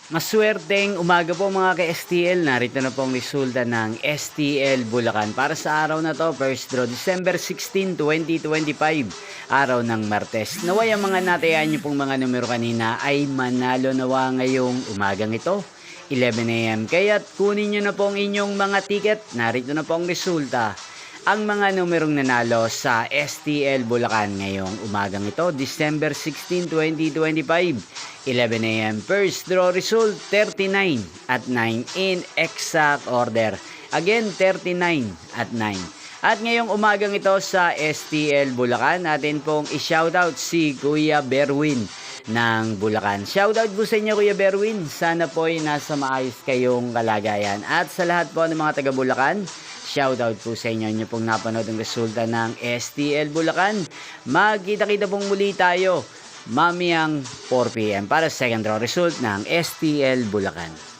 Maswerteng umaga po mga ka-STL. Narito na pong resulta ng STL Bulacan. Para sa araw na to, first draw, December 16, 2025, araw ng Martes. Naway ang mga natayaan nyo pong mga numero kanina ay manalo nawa ngayong umagang ito, 11 AM. Kaya't kunin nyo na pong inyong mga ticket. Narito na pong resulta. Ang mga numerong nanalo sa STL Bulacan ngayong umagang ito, December 16, 2025, 11 AM. First draw result, 39 at 9 in exact order. Again, 39 at 9. At ngayong umagang ito sa STL Bulacan, natin pong i-shoutout si Kuya Berwin ng Bulacan. Shoutout po sa inyo Kuya Berwin. Sana po ay nasa maayos kayong kalagayan. At sa lahat po ng mga taga Bulacan, shoutout po sa inyo. Inyo pong napanood ang resulta ng STL Bulacan. Magkita-kita pong muli tayo mamayang 4 PM para sa second draw result ng STL Bulacan.